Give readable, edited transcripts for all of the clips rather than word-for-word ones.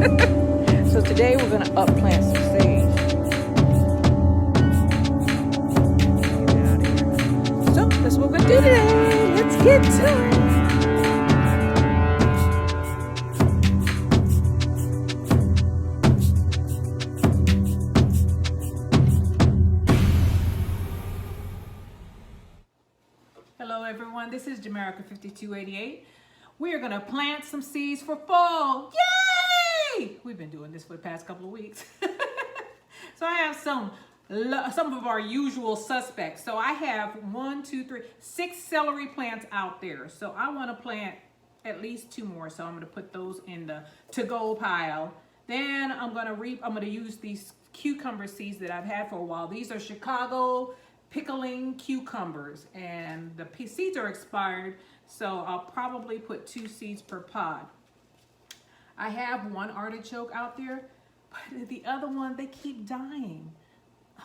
So today we're gonna up plant some sage. Get out of here. So that's what we're gonna do today. Let's get to it. Hello everyone, this is Jamerica 5288. We are gonna plant some seeds for fall. Yay! We've been doing this for the past couple of weeks. So I have some of our usual suspects. So I have 6 celery plants out there. So I want to plant at least 2 more. So I'm going to put those in the to-go pile. Then I'm going to use these cucumber seeds that I've had for a while. These are Chicago pickling cucumbers, and the seeds are expired, so I'll probably put 2 seeds per pod. I have 1 artichoke out there, but the other one, they keep dying. Oh,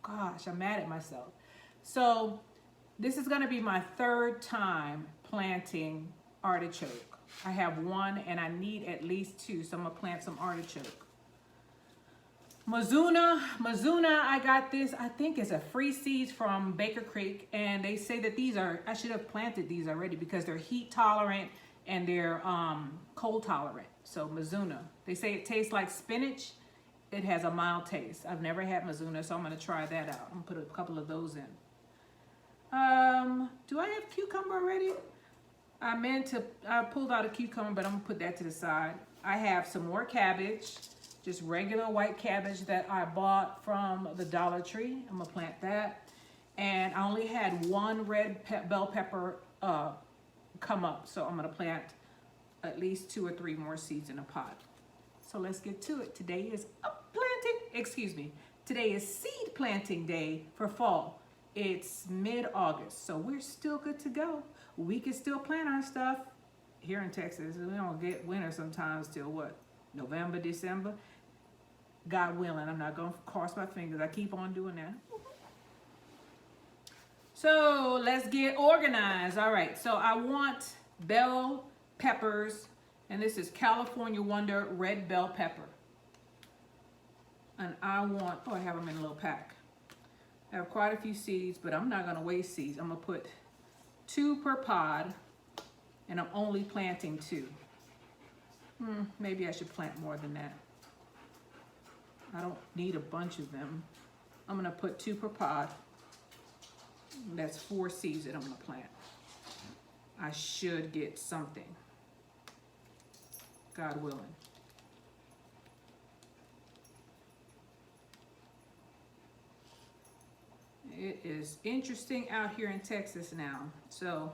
gosh, I'm mad at myself. So this is gonna be my 3rd time planting artichoke. I have 1 and I need at least 2, so I'm gonna plant some artichoke. Mizuna, I got this, I think it's a free seeds from Baker Creek, and they say that these are, I should have planted these already because they're heat tolerant and they're cold tolerant. So Mizuna, they say it tastes like spinach. It has a mild taste. I've never had Mizuna, so I'm gonna try that out. I'm gonna put a couple of those in. Do I have cucumber already? I pulled out a cucumber, but I'm gonna put that to the side. I have some more cabbage. Just regular white cabbage that I bought from the Dollar Tree. I'm gonna plant that. And I only had 1 red bell pepper come up. So I'm gonna plant at least 2 or 3 more seeds in a pot. So let's get to it. Today is today is seed planting day for fall. It's mid-August, so we're still good to go. We can still plant our stuff. Here in Texas, we don't get winter sometimes till what? November, December. God willing, I'm not going to cross my fingers. I keep on doing that. So let's get organized. All right, so I want bell peppers, and this is California Wonder red bell pepper. And I want, I have them in a little pack. I have quite a few seeds, but I'm not going to waste seeds. I'm going to put 2 per pod, and I'm only planting 2. Maybe I should plant more than that. I don't need a bunch of them. I'm gonna put 2 per pod. That's 4 seeds that I'm gonna plant. I should get something, God willing. It is interesting out here in Texas now. So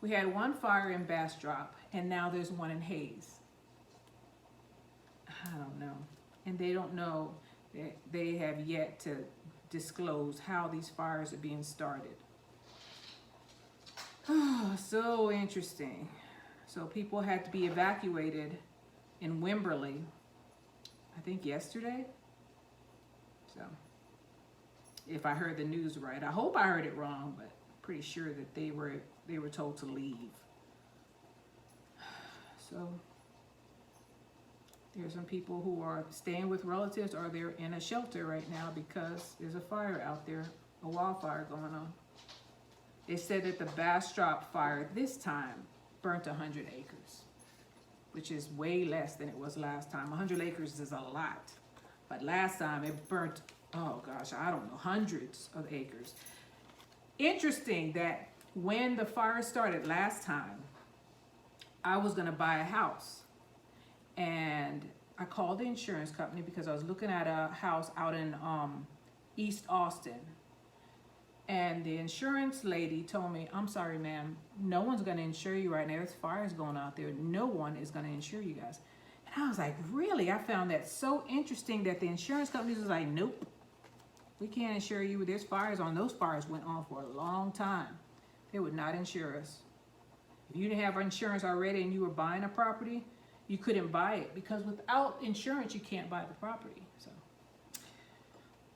we had 1 fire in Bastrop, and now there's 1 in Hayes. I don't know. And they don't know, they have yet to disclose how these fires are being started. Oh, so interesting. So people had to be evacuated in Wimberley, I think yesterday. So if I heard the news right, I hope I heard it wrong, but pretty sure that they were told to leave. So there's some people who are staying with relatives, or they're in a shelter right now because there's a fire out there, a wildfire going on. They said that the Bastrop fire this time burnt 100 acres, which is way less than it was last time. 100 acres is a lot, but last time it burnt, oh gosh, I don't know, hundreds of acres. Interesting that when the fire started last time, I was gonna buy a house. And I called the insurance company because I was looking at a house out in East Austin. And the insurance lady told me, I'm sorry, ma'am, no one's going to insure you right now. There's fires going out there. No one is going to insure you guys. And I was like, really? I found that so interesting that the insurance companies was like, nope, we can't insure you. There's fires on. Those fires went on for a long time. They would not insure us. If you didn't have insurance already and you were buying a property, you couldn't buy it, because without insurance, you can't buy the property. So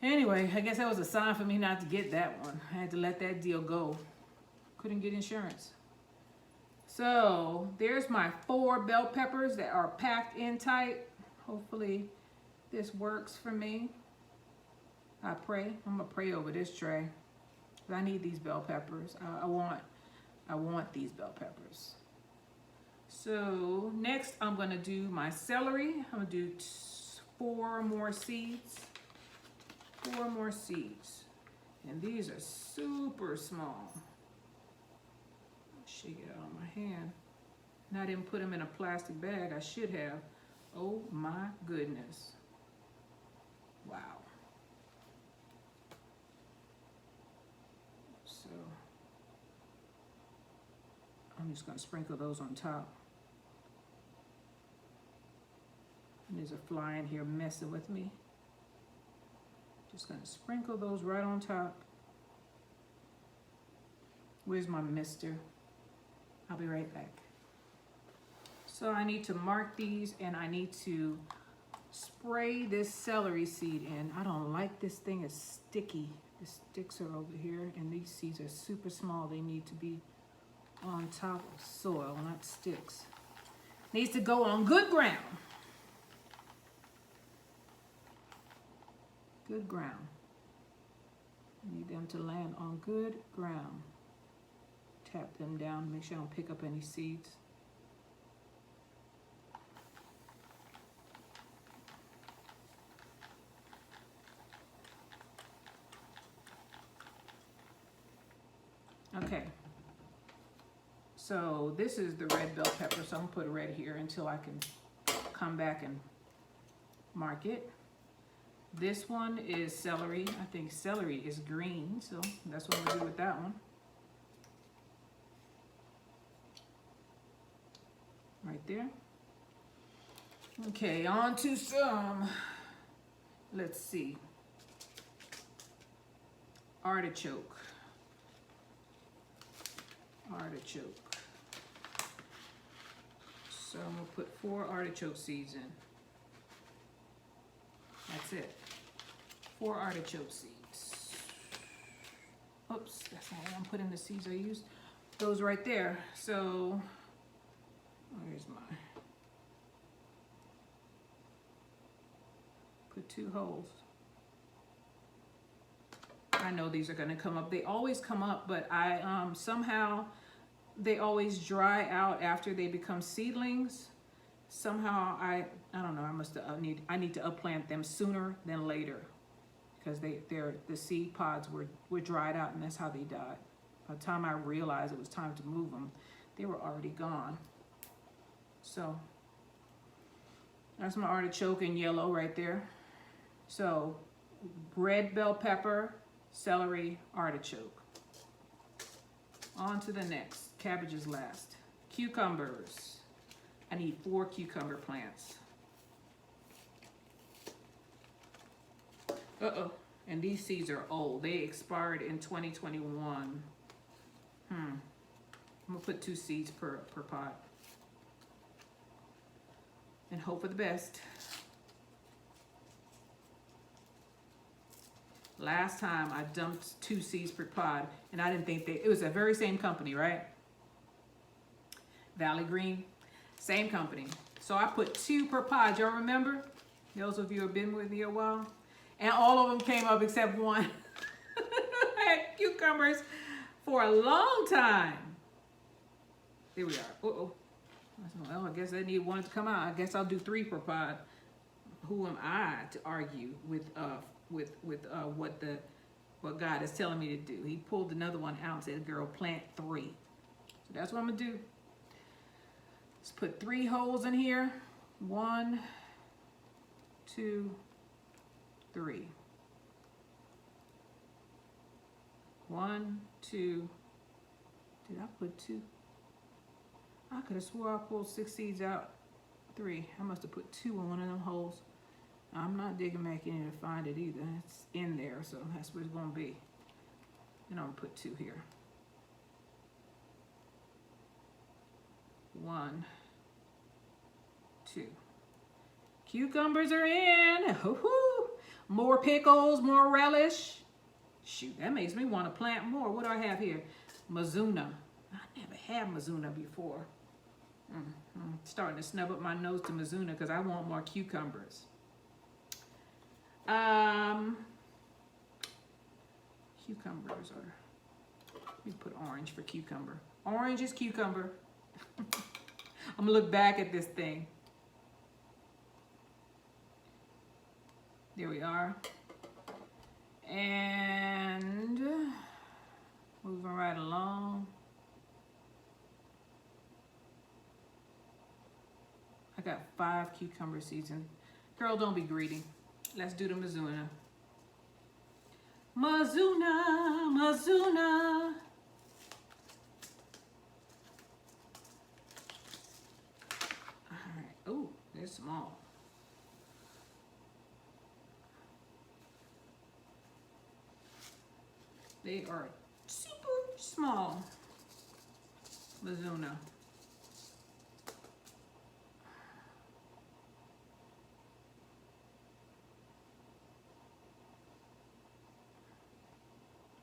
anyway, I guess that was a sign for me not to get that one. I had to let that deal go. Couldn't get insurance. So there's my 4 bell peppers that are packed in tight. Hopefully this works for me. I pray. I'm gonna pray over this tray. I need these bell peppers. I want these bell peppers. So next I'm gonna do my celery. I'm gonna do 4 more seeds. 4 more seeds. And these are super small. Shake it out of my hand. And I didn't put them in a plastic bag. I should have. Oh my goodness. Wow. So I'm just gonna sprinkle those on top. And there's a fly in here messing with me. Just gonna sprinkle those right on top. Where's my mister? I'll be right back. So I need to mark these and I need to spray this celery seed in. I don't like this thing, it's sticky. The sticks are over here and these seeds are super small. They need to be on top of soil, not sticks. Needs to go on good ground. Good ground. I need them to land on good ground. Tap them down, make sure I don't pick up any seeds. Okay. So this is the red bell pepper, so I'm gonna put red here until I can come back and mark it. This one is celery. I think celery is green, so that's what I'm gonna do with that one. Right there. Okay, on to some, let's see, artichoke. Artichoke. So I'm gonna put 4 artichoke seeds in. That's it. 4 artichoke seeds. Oops, that's not what I'm putting the seeds I used. Those right there. So where's my, put 2 holes. I know these are gonna come up. They always come up, but I somehow they always dry out after they become seedlings. Somehow I don't know. I need to upplant them sooner than later because the seed pods were dried out and that's how they died. By the time I realized it was time to move them, they were already gone. So that's my artichoke in yellow right there. So red bell pepper, celery, artichoke. On to the next. Cabbage is last. Cucumbers. I need 4 cucumber plants. Uh-oh. And these seeds are old. They expired in 2021. I'm gonna put 2 seeds per pot. And hope for the best. Last time I dumped 2 seeds per pod and I didn't think it was the very same company, right? Valley Green, same company. So I put 2 per pod, y'all remember? Those of you who have been with me a while. And all of them came up except one. I had cucumbers for a long time. Here we are. Uh-oh. Well, I guess I need 1 to come out. I guess I'll do 3 per pod. Who am I to argue with what God is telling me to do? He pulled another one out and said, "Girl, plant 3." So that's what I'm gonna do. Let's put 3 holes in here. 1, 2, 3. 1, 2. Did I put 2? I could have swore I pulled 6 seeds out. 3. I must have put 2 in one of them holes. I'm not digging back in to find it either. It's in there, so that's what it's gonna be. And I'm gonna put 2 here. 1, 2. Cucumbers are in. Hoo-hoo. More pickles, more relish. Shoot, that makes me want to plant more. What do I have here? Mizuna. I never had Mizuna before. Starting to snub up my nose to Mizuna because I want more cucumbers. Cucumbers are, let me put orange for cucumber. Orange is cucumber. I'm gonna look back at this thing. There we are. And moving right along. I got 5 cucumber seeds in. Girl, don't be greedy. Let's do the Mizuna. Mizuna, Mizuna. All right. Oh, they're small. They are super small. Mizuna.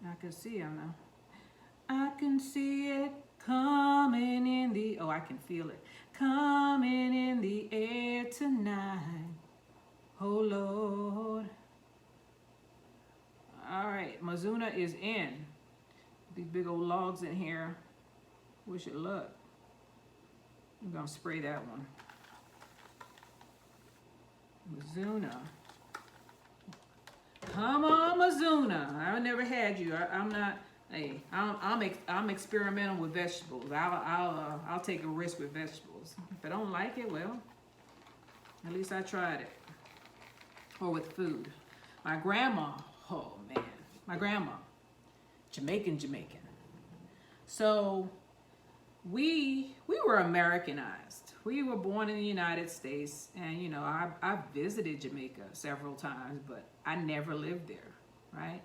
I can see them now. I can see it coming in the, oh, I can feel it. Coming in the air tonight. Oh, Lord. All right, Mizuna is in. These big old logs in here. Wish it luck. I'm gonna spray that one. Mizuna. Come on, Mizuna. I never had you. I'm not. Hey, I'm experimental with vegetables. I'll take a risk with vegetables. If I don't like it, well, at least I tried it. Or with food. My grandma. Oh man, my grandma, Jamaican. So we were Americanized. We were born in the United States, and you know, I visited Jamaica several times, but I never lived there, right?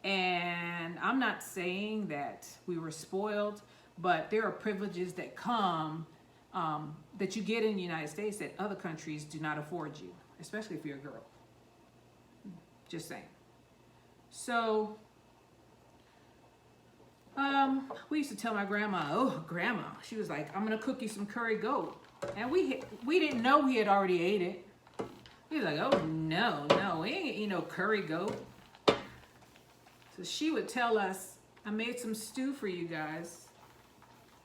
And I'm not saying that we were spoiled, but there are privileges that come that you get in the United States that other countries do not afford you, especially if you're a girl. Just saying. So, we used to tell my grandma, oh, grandma, she was like, I'm gonna cook you some curry goat. And we didn't know we had already ate it. We was like, oh, no, we ain't eat no curry goat. So she would tell us, I made some stew for you guys.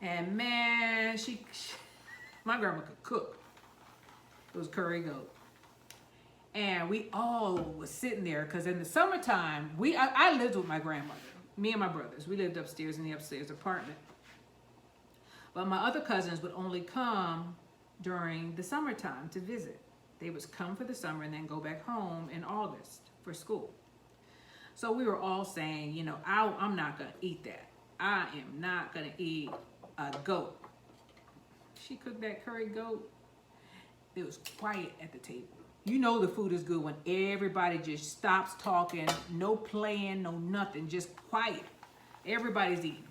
And man, my grandma could cook. It was curry goat. And we all was sitting there because in the summertime, I lived with my grandmother, me and my brothers. We lived upstairs in the upstairs apartment. But my other cousins would only come during the summertime to visit. They would come for the summer and then go back home in August for school. So we were all saying, you know, I'm not going to eat that. I am not going to eat a goat. She cooked that curry goat. It was quiet at the table. You know the food is good when everybody just stops talking, no playing, no nothing, just quiet. Everybody's eating.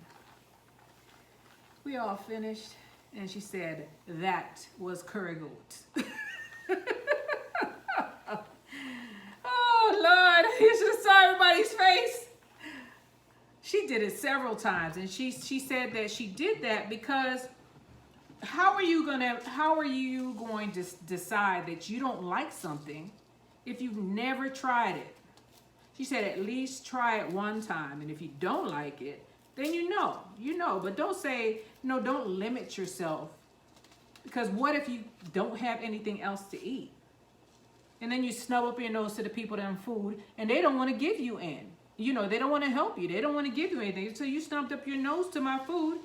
We all finished, and she said, that was curry goat. Oh, Lord, you should have saw everybody's face. She did it several times, and she said that she did that because how are you going to decide that you don't like something if you've never tried it? She said at least try it one time, and if you don't like it, then you know, but don't say, no, don't limit yourself, because what if you don't have anything else to eat? And then you snub up your nose to the people that have food, and they don't want to give you in. You know, they don't want to help you. They don't want to give you anything. So you snubbed up your nose to my food,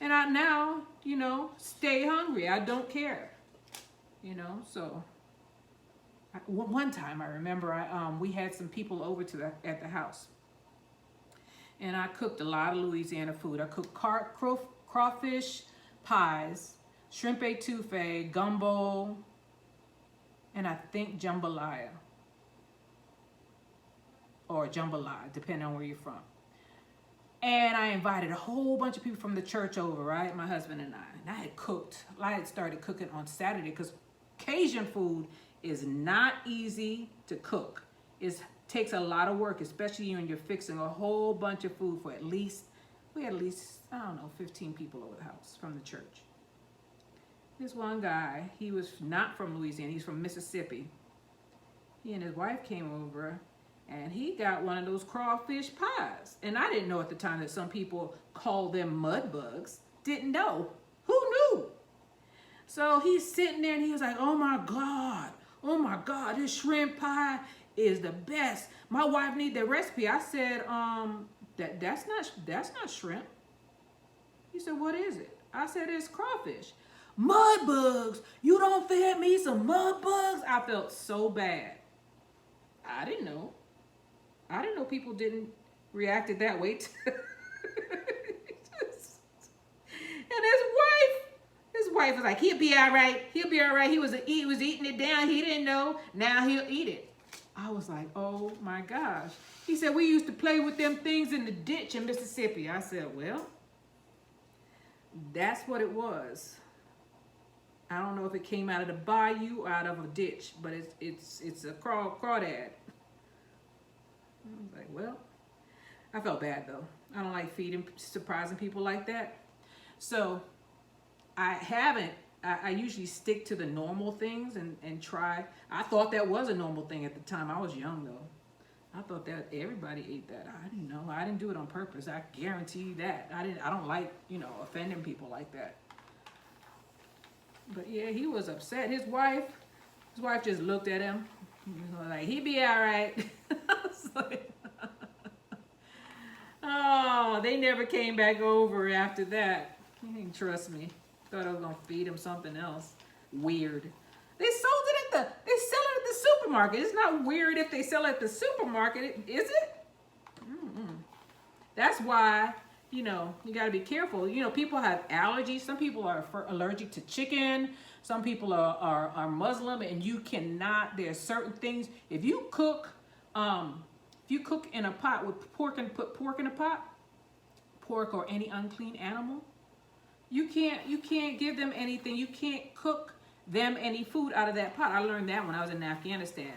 and I now, you know, stay hungry. I don't care. You know, so one time I remember we had some people over at the house. And I cooked a lot of Louisiana food. I cooked crawfish pies, shrimp etouffee, gumbo, and I think jambalaya. Or jambalaya, depending on where you're from. And I invited a whole bunch of people from the church over, right? My husband and I. And I had started cooking on Saturday because Cajun food is not easy to cook. It takes a lot of work, especially when you're fixing a whole bunch of food for we had at least I don't know, 15 people over the house from the church. This one guy, he was not from Louisiana, he's from Mississippi. He and his wife came over and he got one of those crawfish pies. And I didn't know at the time that some people call them mud bugs. Didn't know. Who knew? So he's sitting there and he was like, oh my God, this shrimp pie is the best. My wife need the recipe. I said, that's not shrimp. He said, what is it? I said, it's crawfish. Mud bugs. You don't fed me some mud bugs? I felt so bad. I didn't know people didn't reacted that way. And his wife was like, he'll be all right. He'll be all right. He was eating it down. He didn't know. Now he'll eat it. I was like, oh my gosh. He said, we used to play with them things in the ditch in Mississippi. I said, well, that's what it was. I don't know if it came out of the bayou or out of a ditch, but it's a crawdad. I was like, well, I felt bad though. I don't like surprising people like that. So I usually stick to the normal things and try. I thought that was a normal thing at the time. I was young though. I thought that everybody ate that. I didn't know. I didn't do it on purpose. I guarantee you that. I don't like, offending people like that. But yeah, he was upset. His wife just looked at him. He was like, he be all right. I was like, oh, they never came back over after that. He didn't trust me. Thought I was gonna feed him something else. Weird. They sell it at the supermarket. It's not weird if they sell it at the supermarket, is it? Mm-mm. That's why, you got to be careful. People have allergies. Some people are allergic to chicken. Some people are Muslim, and you cannot. There are certain things. If you cook in a pot with pork and put pork in a pot, pork or any unclean animal, you can't give them anything. You can't cook them any food out of that pot. I learned that when I was in Afghanistan.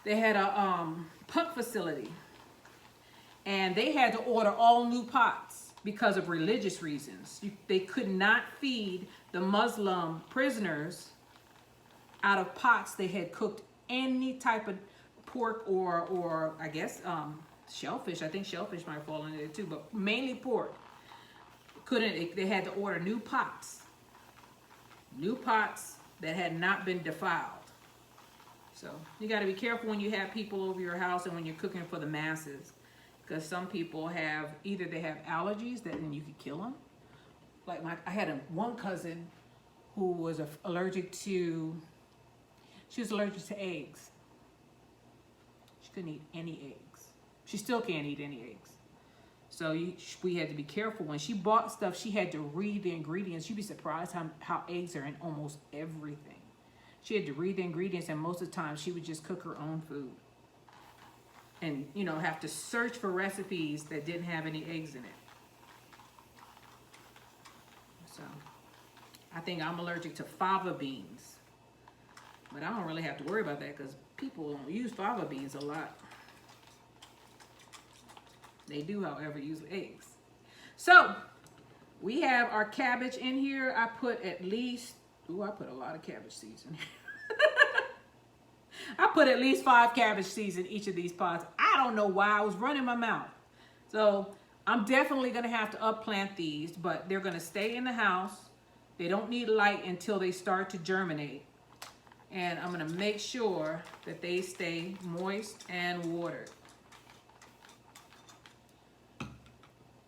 They had a puck facility, and they had to order all new pots because of religious reasons. They could not feed the Muslim prisoners out of pots they had cooked any type of pork or I guess shellfish. I think shellfish might fall into it too, but mainly pork. They had to order new pots that had not been defiled. So you got to be careful when you have people over your house and when you're cooking for the masses, because some people either they have allergies and you could kill them. Like I had one cousin who was allergic to eggs. She couldn't eat any eggs. She still can't eat any eggs. So we had to be careful. When she bought stuff, she had to read the ingredients. You'd be surprised how eggs are in almost everything. She had to read the ingredients, and most of the time she would just cook her own food. And, have to search for recipes that didn't have any eggs in it. So, I think I'm allergic to fava beans. But I don't really have to worry about that because people don't use fava beans a lot. They do, however, use eggs. So, we have our cabbage in here. I put a lot of cabbage seeds in here. I put at least 5 cabbage seeds in each of these pots. I don't know why. I was running my mouth. So, I'm definitely going to have to upplant these, but they're going to stay in the house. They don't need light until they start to germinate. And I'm going to make sure that they stay moist and watered.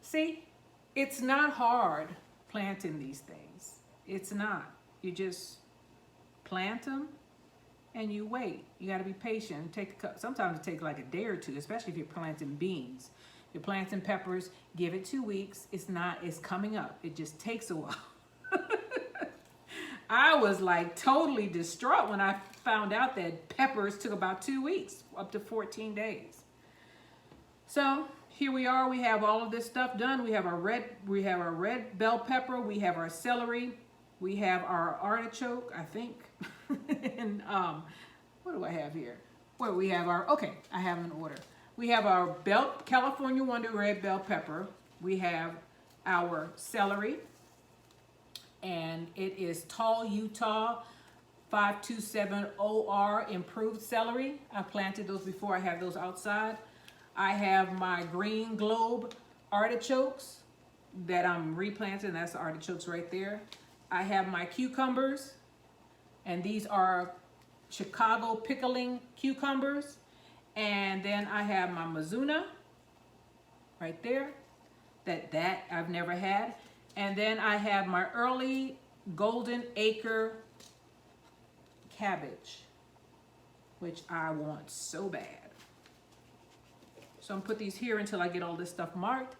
See, it's not hard planting these things. It's not. You just plant them and you wait. You got to be patient. Sometimes it takes like a day or two, especially if you're planting beans. If you're planting peppers, give it 2 weeks. It's coming up. It just takes a while. I was like totally distraught when I found out that peppers took about 2 weeks, up to 14 days. So here we are. We have all of this stuff done. We have our red bell pepper. We have our celery. We have our artichoke, I think. And what do I have here? Well, we have I have them in order. We have our California Wonder red bell pepper. We have our celery, and it is Tall Utah 527 OR improved celery. I planted those before. I have those outside. I have my green globe artichokes that I'm replanting. That's the artichokes right there. I have my cucumbers, and these are Chicago pickling cucumbers. And then I have my Mizuna right there. That I've never had. And then I have my early golden acre cabbage, which I want so bad. So I'm gonna put these here until I get all this stuff marked.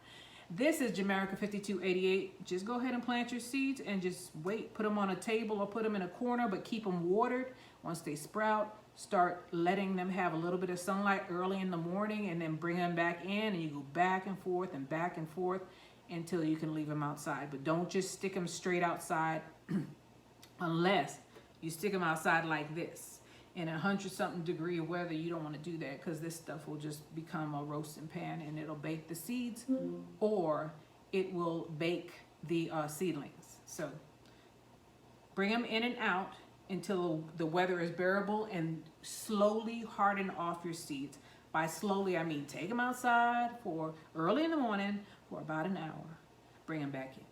This is Jamaica 5288. Just go ahead and plant your seeds and just wait. Put them on a table or put them in a corner, but keep them watered. Once they sprout, start letting them have a little bit of sunlight early in the morning, and then bring them back in, and you go back and forth until you can leave them outside. But don't just stick them straight outside unless you stick them outside like this in 100-something degree weather. You don't want to do that, because this stuff will just become a roasting pan, and it'll bake the seeds or it will bake the seedlings. So bring them in and out until the weather is bearable, and slowly harden off your seeds. By slowly, I mean take them outside for early in the morning for about an hour. Bring them back in.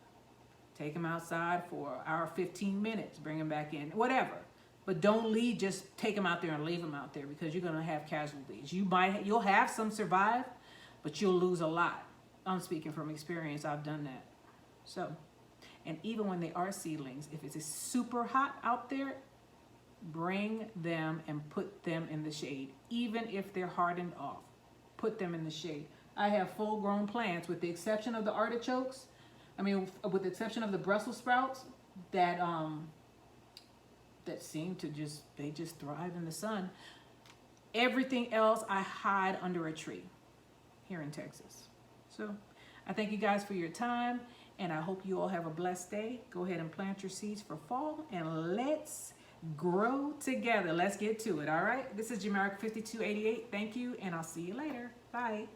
Take them outside for an hour, 15 minutes. Bring them back in. Whatever. But don't just take them out there and leave them out there, because you're going to have casualties. You'll have some survive, but you'll lose a lot. I'm speaking from experience. I've done that. So, and even when they are seedlings, if it's super hot out there, bring them and put them in the shade. Even if they're hardened off, put them in the shade. I have full-grown plants, with the exception of the artichokes. With the exception of the Brussels sprouts, that seem to just thrive in the sun. Everything else I hide under a tree here in Texas. So I thank you guys for your time, and I hope you all have a blessed day. Go ahead and plant your seeds for fall, and let's grow together. Let's get to it. All right. This is Jamaica 5288. Thank you, and I'll see you later. Bye.